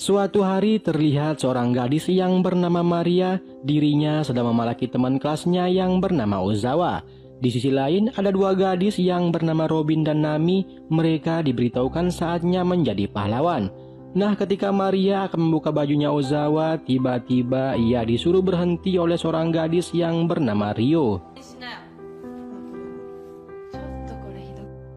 Suatu hari terlihat seorang gadis yang bernama Maria, dirinya sedang memalaki teman kelasnya yang bernama Ozawa. Di sisi lain ada dua gadis yang bernama Robin dan Nami, mereka diberitahukan saatnya menjadi pahlawan. Nah, ketika Maria akan membuka bajunya Ozawa, tiba-tiba ia disuruh berhenti oleh seorang gadis yang bernama Rio.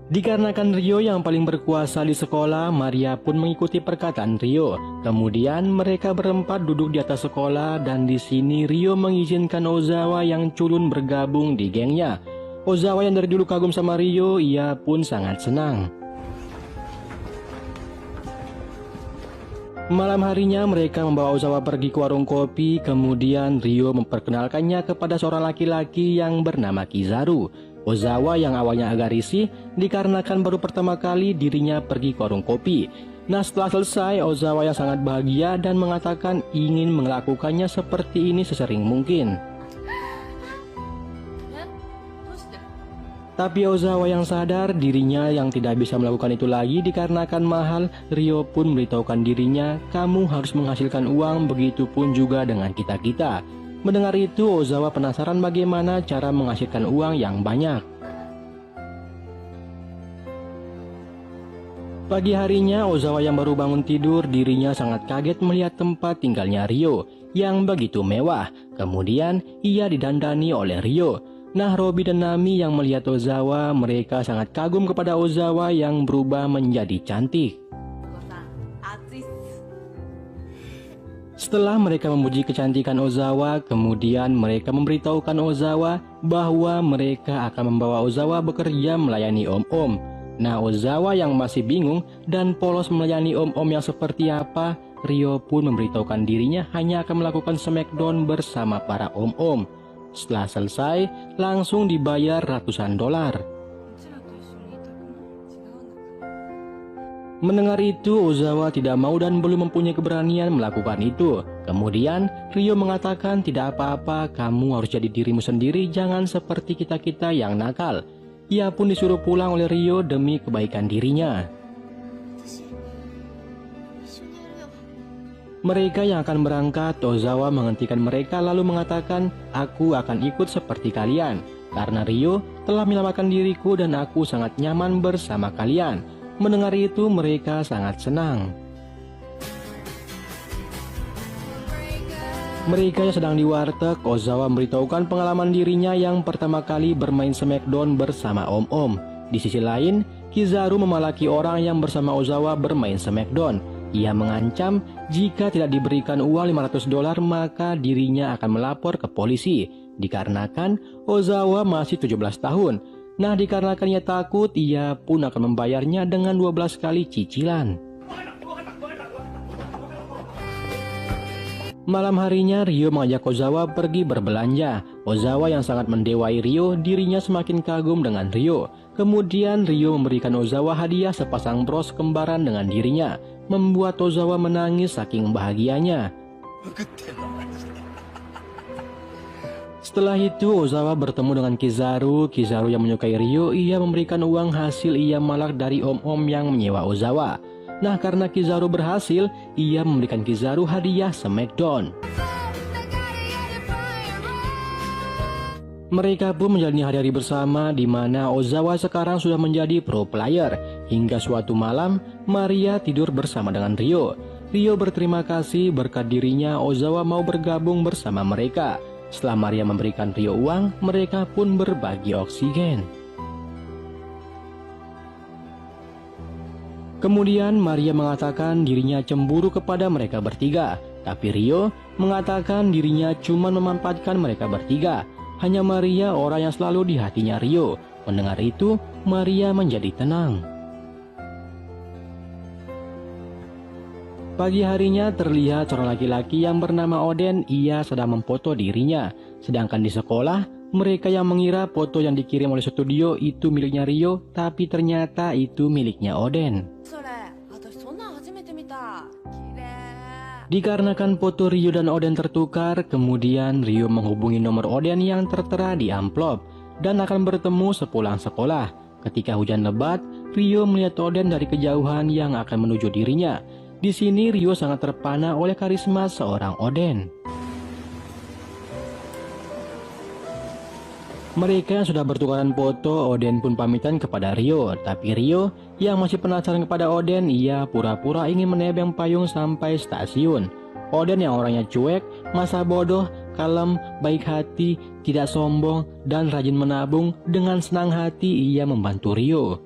Dikarenakan Rio yang paling berkuasa di sekolah, Maria pun mengikuti perkataan Rio. Kemudian mereka berempat duduk di atas sekolah dan di sini Rio mengizinkan Ozawa yang culun bergabung di gengnya. Ozawa yang dari dulu kagum sama Rio, ia pun sangat senang. Malam harinya mereka membawa Ozawa pergi ke warung kopi, kemudian Rio memperkenalkannya kepada seorang laki-laki yang bernama Kizaru. Ozawa yang awalnya agak risih dikarenakan baru pertama kali dirinya pergi ke warung kopi. Nah, setelah selesai, Ozawa yang sangat bahagia dan mengatakan ingin melakukannya seperti ini sesering mungkin. Tapi Ozawa yang sadar dirinya yang tidak bisa melakukan itu lagi dikarenakan mahal. Rio pun memberitahukan dirinya, kamu harus menghasilkan uang, begitu pun juga dengan kita-kita. Mendengar itu, Ozawa penasaran bagaimana cara menghasilkan uang yang banyak. Pagi harinya, Ozawa yang baru bangun tidur, dirinya sangat kaget melihat tempat tinggalnya Rio yang begitu mewah. Kemudian, ia didandani oleh Rio. Nah, Robby dan Nami yang melihat Ozawa, mereka sangat kagum kepada Ozawa yang berubah menjadi cantik. Setelah mereka memuji kecantikan Ozawa, kemudian mereka memberitahukan Ozawa bahwa mereka akan membawa Ozawa bekerja melayani om-om. Nah, Ozawa yang masih bingung dan polos melayani om-om yang seperti apa, Rio pun memberitahukan dirinya hanya akan melakukan smackdown bersama para om-om. Setelah selesai, langsung dibayar ratusan dolar. Mendengar itu, Ozawa tidak mau dan belum mempunyai keberanian melakukan itu. Kemudian, Rio mengatakan tidak apa-apa, kamu harus jadi dirimu sendiri, jangan seperti kita-kita yang nakal. Ia pun disuruh pulang oleh Rio demi kebaikan dirinya. Mereka yang akan berangkat, Ozawa menghentikan mereka lalu mengatakan, aku akan ikut seperti kalian. Karena Rio telah menyelamatkan diriku dan aku sangat nyaman bersama kalian. Mendengar itu, mereka sangat senang. Mereka yang sedang di warteg, Ozawa memberitahukan pengalaman dirinya yang pertama kali bermain smackdown bersama om-om. Di sisi lain, Kizaru memalaki orang yang bersama Ozawa bermain smackdown. Ia mengancam jika tidak diberikan uang 500 dolar maka dirinya akan melapor ke polisi. Dikarenakan Ozawa masih 17 tahun. Nah, dikarenakan ia takut, ia pun akan membayarnya dengan 12 kali cicilan. Malam harinya, Rio mengajak Ozawa pergi berbelanja. Ozawa yang sangat mendewai Rio, dirinya semakin kagum dengan Rio. Kemudian Rio memberikan Ozawa hadiah sepasang bros kembaran dengan dirinya, membuat Ozawa menangis saking bahagianya. Setelah itu, Ozawa bertemu dengan Kizaru. Kizaru yang menyukai Rio, ia memberikan uang hasil ia malak dari om-om yang menyewa Ozawa. Nah, karena Kizaru berhasil, ia memberikan Kizaru hadiah smackdown. Mereka pun menjalani hari-hari bersama di mana Ozawa sekarang sudah menjadi pro player. Hingga suatu malam, Maria tidur bersama dengan Rio. Rio berterima kasih berkat dirinya Ozawa mau bergabung bersama mereka. Setelah Maria memberikan Rio uang, mereka pun berbagi oksigen. Kemudian Maria mengatakan dirinya cemburu kepada mereka bertiga. Tapi Rio mengatakan dirinya cuma memanfaatkan mereka bertiga. Hanya Maria orang yang selalu di hatinya Rio. Mendengar itu, Maria menjadi tenang. Pagi harinya terlihat seorang laki-laki yang bernama Oden, ia sedang memfoto dirinya. Sedangkan di sekolah, mereka yang mengira foto yang dikirim oleh studio itu miliknya Rio, tapi ternyata itu miliknya Oden. Dikarenakan foto Rio dan Oden tertukar, kemudian Rio menghubungi nomor Oden yang tertera di amplop dan akan bertemu sepulang sekolah. Ketika hujan lebat, Rio melihat Oden dari kejauhan yang akan menuju dirinya. Di sini Rio sangat terpana oleh karisma seorang Oden. Mereka yang sudah bertukaran foto, Oden pun pamitan kepada Rio. Tapi Rio yang masih penasaran kepada Oden, ia pura-pura ingin menebeng payung sampai stasiun. Oden yang orangnya cuek, masa bodoh, kalem, baik hati, tidak sombong, dan rajin menabung, dengan senang hati ia membantu Rio.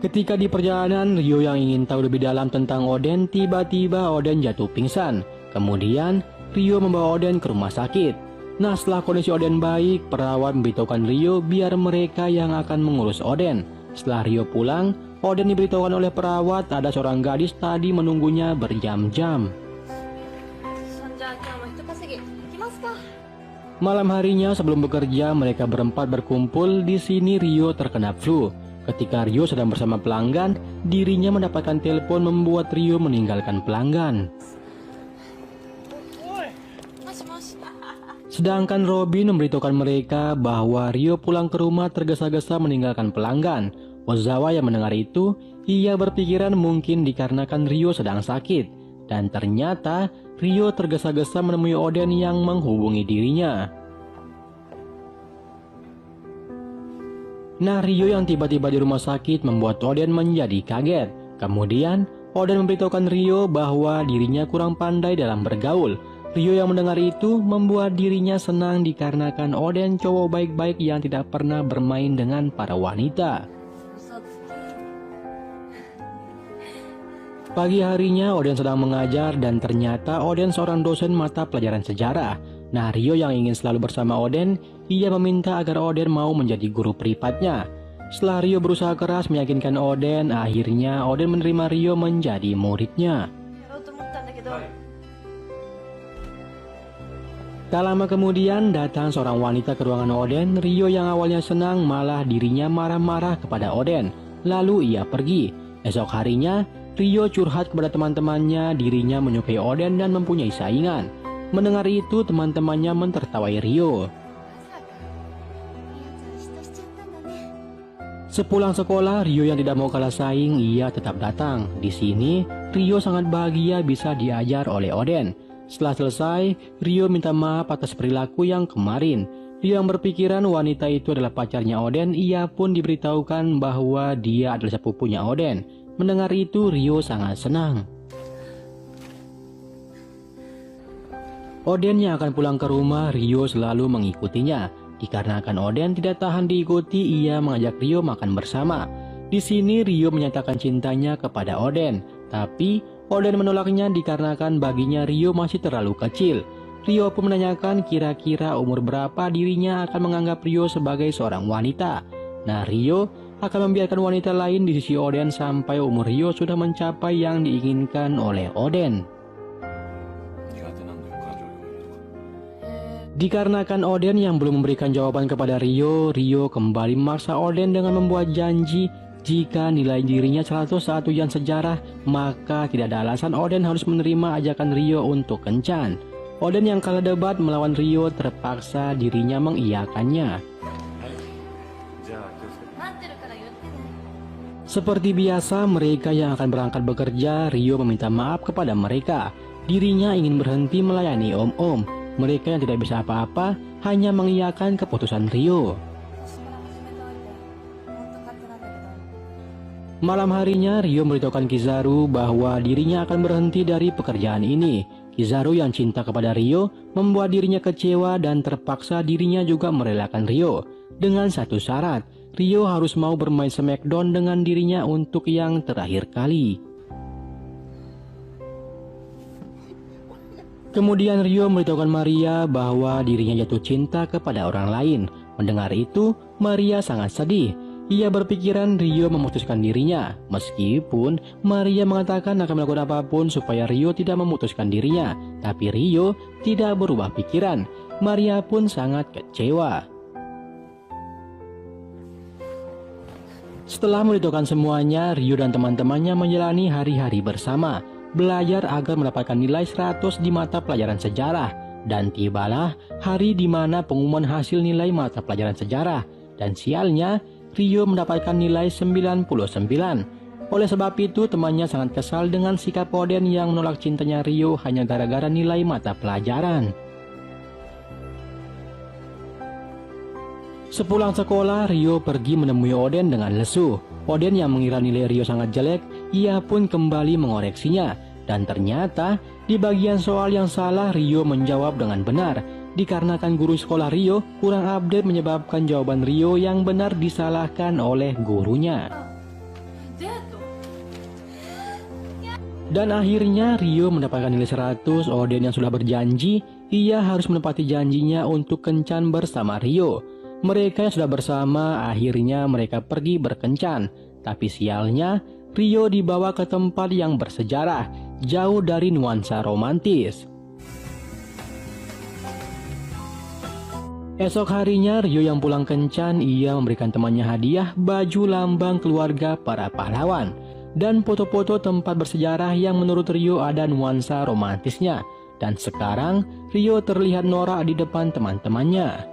Ketika di perjalanan, Rio yang ingin tahu lebih dalam tentang Oden, tiba-tiba Oden jatuh pingsan. Kemudian Rio membawa Oden ke rumah sakit. Nah, setelah kondisi Oden baik, perawat memberitahukan Rio biar mereka yang akan mengurus Oden. Setelah Rio pulang, Oden diberitahukan oleh perawat ada seorang gadis tadi menunggunya berjam-jam. Malam harinya sebelum bekerja, mereka berempat berkumpul. Di sini Rio terkena flu. Ketika Rio sedang bersama pelanggan, dirinya mendapatkan telepon membuat Rio meninggalkan pelanggan. Sedangkan Robin memberitahukan mereka bahwa Rio pulang ke rumah tergesa-gesa meninggalkan pelanggan. Ozawa yang mendengar itu, ia berpikiran mungkin dikarenakan Rio sedang sakit. Dan ternyata Rio tergesa-gesa menemui Oden yang menghubungi dirinya. Nah, Rio yang tiba-tiba di rumah sakit membuat Oden menjadi kaget. Kemudian Oden memberitahukan Rio bahwa dirinya kurang pandai dalam bergaul. Rio yang mendengar itu membuat dirinya senang dikarenakan Oden cowok baik-baik yang tidak pernah bermain dengan para wanita. Pagi harinya Oden sedang mengajar dan ternyata Oden seorang dosen mata pelajaran sejarah. Nah, Rio yang ingin selalu bersama Oden, ia meminta agar Oden mau menjadi guru privatnya. Setelah Rio berusaha keras meyakinkan Oden, akhirnya Oden menerima Rio menjadi muridnya. Tak lama kemudian datang seorang wanita ke ruangan Oden. Rio yang awalnya senang malah dirinya marah-marah kepada Oden. Lalu ia pergi. Esok harinya Rio curhat kepada teman-temannya dirinya menyukai Oden dan mempunyai saingan. Mendengar itu teman-temannya mentertawai Rio. Sepulang sekolah, Rio yang tidak mau kalah saing, ia tetap datang. Di sini Rio sangat bahagia bisa diajar oleh Oden. Setelah selesai, Rio minta maaf atas perilaku yang kemarin. Rio yang berpikiran wanita itu adalah pacarnya Oden, ia pun diberitahukan bahwa dia adalah sepupunya Oden. Mendengar itu, Rio sangat senang. Oden yang akan pulang ke rumah, Rio selalu mengikutinya. Dikarenakan Oden tidak tahan diikuti, ia mengajak Rio makan bersama. Di sini Rio menyatakan cintanya kepada Oden, tapi Oden menolaknya dikarenakan baginya Rio masih terlalu kecil. Rio pun menanyakan kira-kira umur berapa dirinya akan menganggap Rio sebagai seorang wanita. Nah, Rio akan membiarkan wanita lain di sisi Oden sampai umur Rio sudah mencapai yang diinginkan oleh Oden. Dikarenakan Oden yang belum memberikan jawaban kepada Rio, Rio kembali memaksa Oden dengan membuat janji jika nilai dirinya 100 saat ujian sejarah, maka tidak ada alasan Oden harus menerima ajakan Rio untuk kencan. Oden yang kalah debat melawan Rio terpaksa dirinya mengiyakannya. Seperti biasa, mereka yang akan berangkat bekerja, Rio meminta maaf kepada mereka. Dirinya ingin berhenti melayani om-om. Mereka yang tidak bisa apa-apa hanya mengiyakan keputusan Rio. Malam harinya, Rio memberitahukan Kizaru bahwa dirinya akan berhenti dari pekerjaan ini. Kizaru yang cinta kepada Rio membuat dirinya kecewa dan terpaksa dirinya juga merelakan Rio. Dengan satu syarat, Rio harus mau bermain Smackdown dengan dirinya untuk yang terakhir kali. Kemudian Rio memberitahukan Maria bahwa dirinya jatuh cinta kepada orang lain. Mendengar itu, Maria sangat sedih. Ia berpikiran Rio memutuskan dirinya, meskipun Maria mengatakan akan melakukan apapun supaya Rio tidak memutuskan dirinya. Tapi Rio tidak berubah pikiran. Maria pun sangat kecewa. Setelah memberitahukan semuanya, Rio dan teman-temannya menjalani hari-hari bersama, belajar agar mendapatkan nilai 100 di mata pelajaran sejarah. Dan tibalah hari di mana pengumuman hasil nilai mata pelajaran sejarah. Dan sialnya, Ryo mendapatkan nilai 99. Oleh sebab itu, temannya sangat kesal dengan sikap Oden yang menolak cintanya Ryo hanya gara-gara nilai mata pelajaran. Sepulang sekolah, Ryo pergi menemui Oden dengan lesu. Oden yang mengira nilai Ryo sangat jelek, ia pun kembali mengoreksinya. Dan ternyata, di bagian soal yang salah, Ryo menjawab dengan benar. Dikarenakan guru sekolah Ryo kurang update menyebabkan jawaban Ryo yang benar disalahkan oleh gurunya. Dan akhirnya Ryo mendapatkan nilai 100. Oden yang sudah berjanji, ia harus menepati janjinya untuk kencan bersama Ryo. Mereka yang sudah bersama, akhirnya mereka pergi berkencan. Tapi sialnya, Ryo dibawa ke tempat yang bersejarah, jauh dari nuansa romantis. Esok harinya, Ryo yang pulang kencan, ia memberikan temannya hadiah baju lambang keluarga para pahlawan dan foto-foto tempat bersejarah yang menurut Ryo ada nuansa romantisnya. Dan sekarang, Ryo terlihat norak di depan teman-temannya.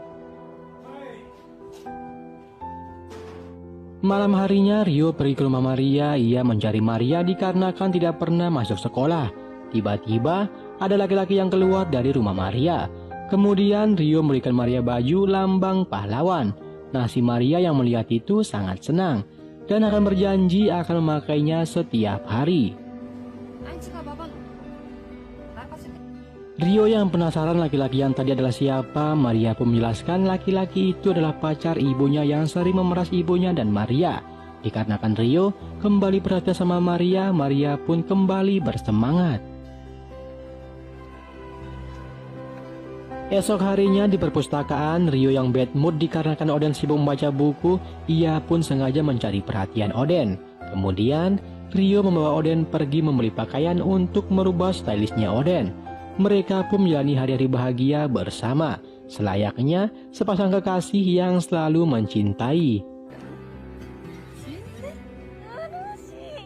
Malam harinya, Ryo pergi ke rumah Maria. Ia mencari Maria dikarenakan tidak pernah masuk sekolah. Tiba-tiba, ada laki-laki yang keluar dari rumah Maria. Kemudian, Ryo memberikan Maria baju lambang pahlawan. Nah, si Maria yang melihat itu sangat senang dan akan berjanji akan memakainya setiap hari. Ryo yang penasaran laki-laki yang tadi adalah siapa, Maria pun menjelaskan laki-laki itu adalah pacar ibunya yang sering memeras ibunya dan Maria. Dikarenakan Ryo kembali perhatian sama Maria, Maria pun kembali bersemangat. Esok harinya di perpustakaan, Ryo yang bad mood dikarenakan Oden sibuk membaca buku, ia pun sengaja mencari perhatian Oden. Kemudian, Ryo membawa Oden pergi membeli pakaian untuk merubah stylishnya Oden. Mereka pun menjalani hari-hari bahagia bersama, selayaknya sepasang kekasih yang selalu mencintai.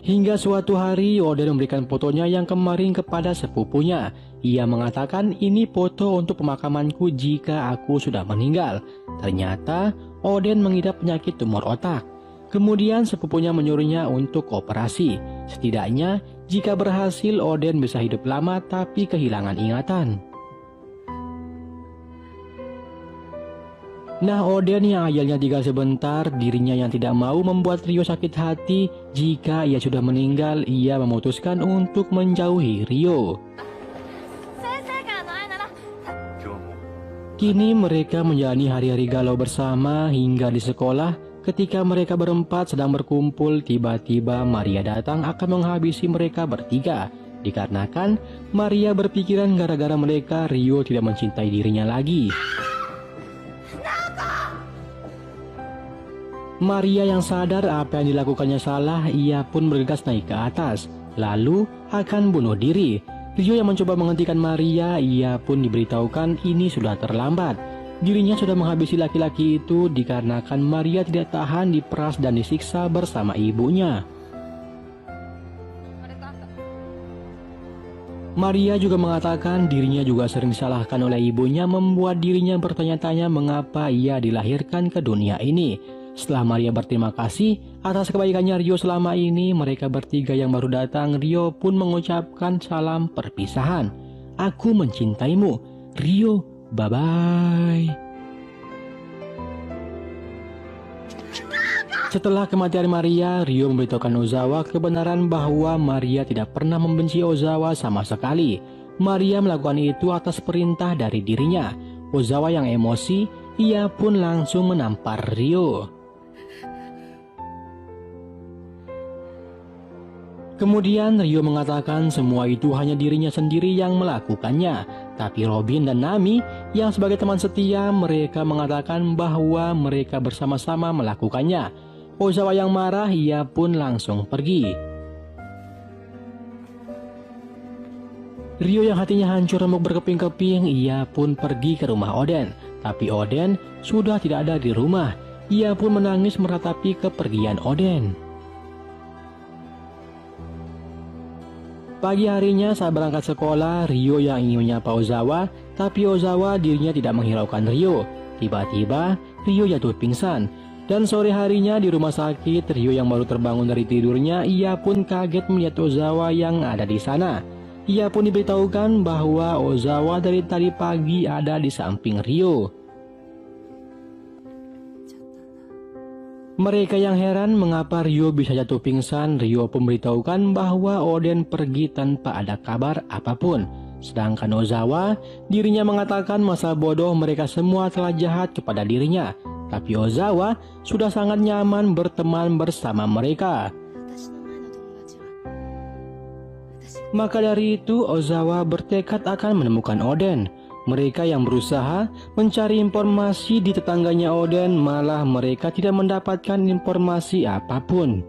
Hingga suatu hari, Oden memberikan fotonya yang kemarin kepada sepupunya. Ia mengatakan ini foto untuk pemakamanku jika aku sudah meninggal. Ternyata Oden mengidap penyakit tumor otak. Kemudian sepupunya menyuruhnya untuk operasi. Setidaknya jika berhasil Oden bisa hidup lama tapi kehilangan ingatan. Nah, Oden yang ajalnya tinggal sebentar, dirinya yang tidak mau membuat Ryo sakit hati. Jika ia sudah meninggal, ia memutuskan untuk menjauhi Ryo. Kini mereka menjalani hari-hari galau bersama hingga di sekolah. Ketika mereka berempat sedang berkumpul, tiba-tiba Maria datang akan menghabisi mereka bertiga. Dikarenakan Maria berpikiran gara-gara mereka Ryo tidak mencintai dirinya lagi. Maria yang sadar apa yang dilakukannya salah, ia pun bergegas naik ke atas, lalu akan bunuh diri. Ryo yang mencoba menghentikan Maria, ia pun diberitahukan ini sudah terlambat. Dirinya sudah menghabisi laki-laki itu dikarenakan Maria tidak tahan diperas dan disiksa bersama ibunya. Maria juga mengatakan dirinya juga sering disalahkan oleh ibunya, membuat dirinya bertanya-tanya mengapa ia dilahirkan ke dunia ini. Setelah Maria berterima kasih atas kebaikannya Ryo selama ini, mereka bertiga yang baru datang, Ryo pun mengucapkan salam perpisahan. Aku mencintaimu, Ryo, bye-bye. Setelah kematian Maria, Ryo memberitahukan Ozawa kebenaran bahwa Maria tidak pernah membenci Ozawa sama sekali. Maria melakukan itu atas perintah dari dirinya. Ozawa yang emosi, ia pun langsung menampar Ryo. Kemudian Ryo mengatakan semua itu hanya dirinya sendiri yang melakukannya. Tapi Robin dan Nami yang sebagai teman setia, mereka mengatakan bahwa mereka bersama-sama melakukannya. Ozawa yang marah, ia pun langsung pergi. Ryo yang hatinya hancur remuk berkeping-keping, ia pun pergi ke rumah Oden. Tapi Oden sudah tidak ada di rumah. Ia pun menangis meratapi kepergian Oden. Pagi harinya saat berangkat sekolah, Ryo yang ingin menyapa Ozawa, tapi Ozawa dirinya tidak menghiraukan Ryo. Tiba-tiba Ryo jatuh pingsan Dan sore harinya di rumah sakit, Ryo yang baru terbangun dari tidurnya, ia pun kaget melihat Ozawa yang ada di sana. Ia pun diberitahukan bahwa Ozawa dari tadi pagi ada di samping Ryo. Mereka yang heran mengapa Ryo bisa jatuh pingsan. Ryo pun memberitahukan bahwa Oden pergi tanpa ada kabar apapun. Sedangkan Ozawa, dirinya mengatakan masa bodoh mereka semua telah jahat kepada dirinya. Tapi Ozawa sudah sangat nyaman berteman bersama mereka. Maka dari itu Ozawa bertekad akan menemukan Oden. Mereka yang berusaha mencari informasi di tetangganya Oden, malah mereka tidak mendapatkan informasi apapun.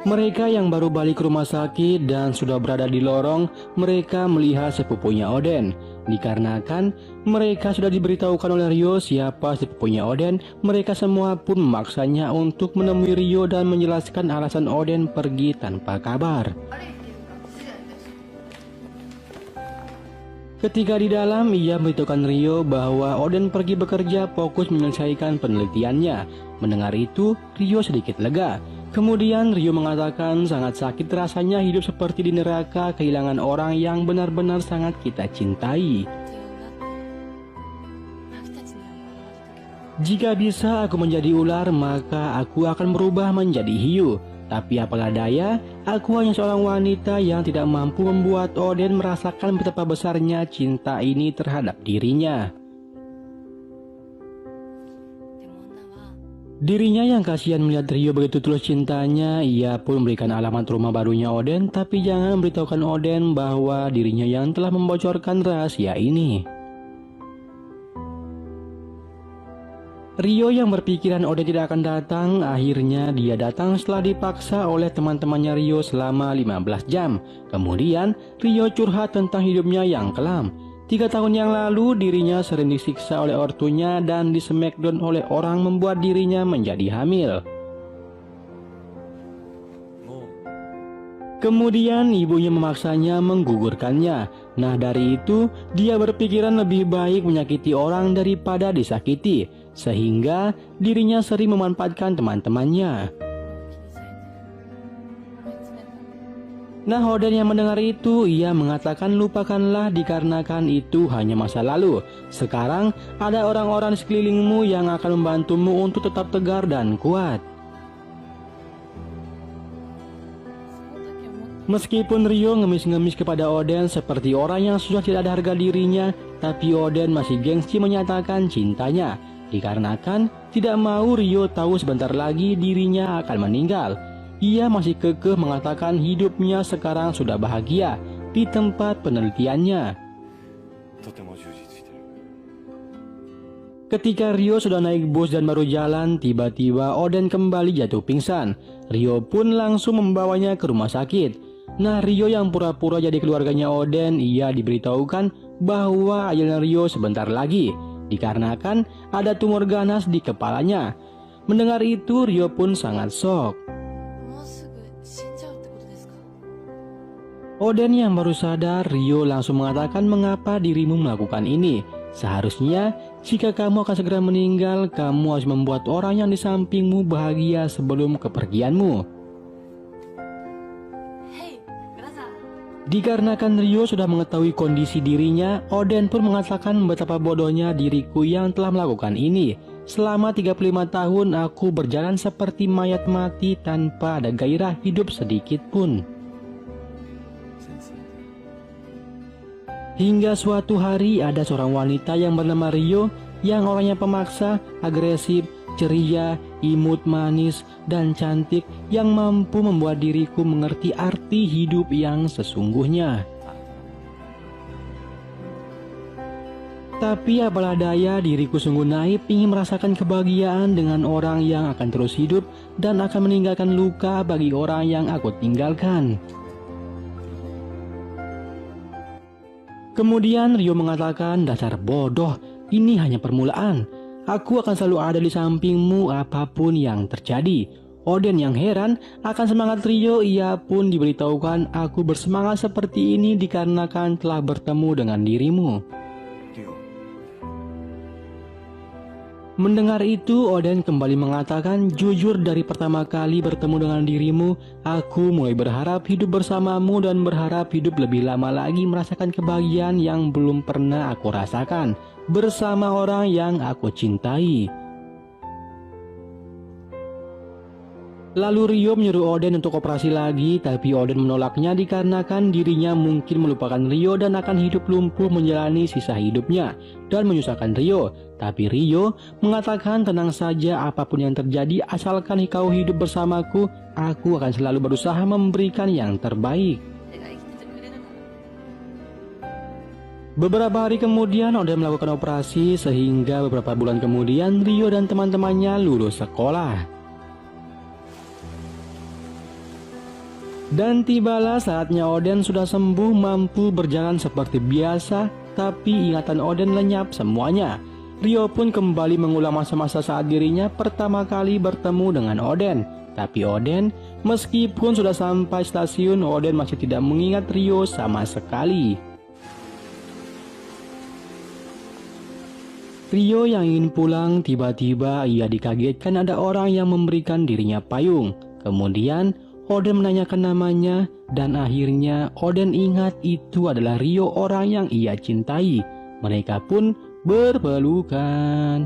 Mereka yang baru balik ke rumah sakit dan sudah berada di lorong, mereka melihat sepupunya Oden. Dikarenakan mereka sudah diberitahukan oleh Ryo siapa sepupunya Oden, mereka semua pun memaksanya untuk menemui Ryo dan menjelaskan alasan Oden pergi tanpa kabar. Ketika di dalam, ia memberitahukan Ryo bahwa Oden pergi bekerja fokus menyelesaikan penelitiannya. Mendengar itu, Ryo sedikit lega. Kemudian Ryo mengatakan sangat sakit rasanya hidup seperti di neraka, kehilangan orang yang benar-benar sangat kita cintai. Jika bisa aku menjadi ular, maka aku akan berubah menjadi hiu. Tapi apalah daya, aku hanya seorang wanita yang tidak mampu membuat Oden merasakan betapa besarnya cinta ini terhadap dirinya. Dirinya yang kasihan melihat Ryo begitu tulus cintanya, ia pun memberikan alamat rumah barunya Oden, tapi jangan memberitahukan Oden bahwa dirinya yang telah membocorkan rahasia ini. Ryo yang berpikiran Oden tidak akan datang, akhirnya dia datang setelah dipaksa oleh teman-temannya Ryo selama 15 jam. Kemudian Ryo curhat tentang hidupnya yang kelam. 3 tahun yang lalu dirinya sering disiksa oleh ortunya dan di smackdown oleh orang membuat dirinya menjadi hamil. Kemudian ibunya memaksanya menggugurkannya. Nah dari itu dia berpikiran lebih baik menyakiti orang daripada disakiti, sehingga dirinya sering memanfaatkan teman-temannya. Nah Oden yang mendengar itu, ia mengatakan lupakanlah dikarenakan itu hanya masa lalu. Sekarang ada orang-orang di sekelilingmu yang akan membantumu untuk tetap tegar dan kuat. Meskipun Ryo ngemis-ngemis kepada Oden seperti orang yang sudah tidak ada harga dirinya, tapi Oden masih gengsi menyatakan cintanya. Dikarenakan tidak mau Ryo tahu sebentar lagi dirinya akan meninggal. Ia masih kekeh mengatakan hidupnya sekarang sudah bahagia di tempat penelitiannya. Ketika Ryo sudah naik bus dan baru jalan, tiba-tiba Oden kembali jatuh pingsan. Ryo pun langsung membawanya ke rumah sakit. Nah Ryo yang pura-pura jadi keluarganya Oden, ia diberitahukan bahwa ajalnya Ryo sebentar lagi, dikarenakan ada tumor ganas di kepalanya. Mendengar itu Ryo pun sangat shock. Oden yang baru sadar, Ryo langsung mengatakan mengapa dirimu melakukan ini. Seharusnya jika kamu akan segera meninggal, kamu harus membuat orang yang di sampingmu bahagia sebelum kepergianmu. Dikarenakan Ryo sudah mengetahui kondisi dirinya, Oden pun mengatakan betapa bodohnya diriku yang telah melakukan ini. Selama 35 tahun aku berjalan seperti mayat mati tanpa ada gairah hidup sedikit pun. Hingga suatu hari ada seorang wanita yang bernama Ryo yang orangnya pemaksa, agresif, ceria, imut, manis, dan cantik yang mampu membuat diriku mengerti arti hidup yang sesungguhnya. Tapi apalah daya, diriku sungguh naif ingin merasakan kebahagiaan dengan orang yang akan terus hidup dan akan meninggalkan luka bagi orang yang aku tinggalkan. Kemudian Ryo mengatakan, dasar bodoh, ini hanya permulaan. Aku akan selalu ada di sampingmu apapun yang terjadi. Oden yang heran akan semangat Ryo, ia pun diberitahukan aku bersemangat seperti ini dikarenakan telah bertemu dengan dirimu. Mendengar itu, Oden kembali mengatakan, jujur dari pertama kali bertemu dengan dirimu, aku mulai berharap hidup bersamamu dan berharap hidup lebih lama lagi merasakan kebahagiaan yang belum pernah aku rasakan bersama orang yang aku cintai. Lalu Ryo menyuruh Oden untuk operasi lagi, tapi Oden menolaknya dikarenakan dirinya mungkin melupakan Ryo dan akan hidup lumpuh menjalani sisa hidupnya dan menyusahkan Ryo. Tapi Ryo mengatakan tenang saja, apapun yang terjadi asalkan kau hidup bersamaku, aku akan selalu berusaha memberikan yang terbaik. Beberapa hari kemudian Oden melakukan operasi sehingga beberapa bulan kemudian Ryo dan teman-temannya lulus sekolah. Dan tibalah saatnya Oden sudah sembuh, mampu berjalan seperti biasa, tapi ingatan Oden lenyap semuanya. Ryo pun kembali mengulang masa-masa saat dirinya pertama kali bertemu dengan Oden. Tapi Oden, meskipun sudah sampai stasiun, Oden masih tidak mengingat Ryo sama sekali. Ryo yang ingin pulang, tiba-tiba ia dikagetkan ada orang yang memberikan dirinya payung. Kemudian Oden menanyakan namanya dan akhirnya Oden ingat itu adalah Ryo, orang yang ia cintai. Mereka pun berpelukan.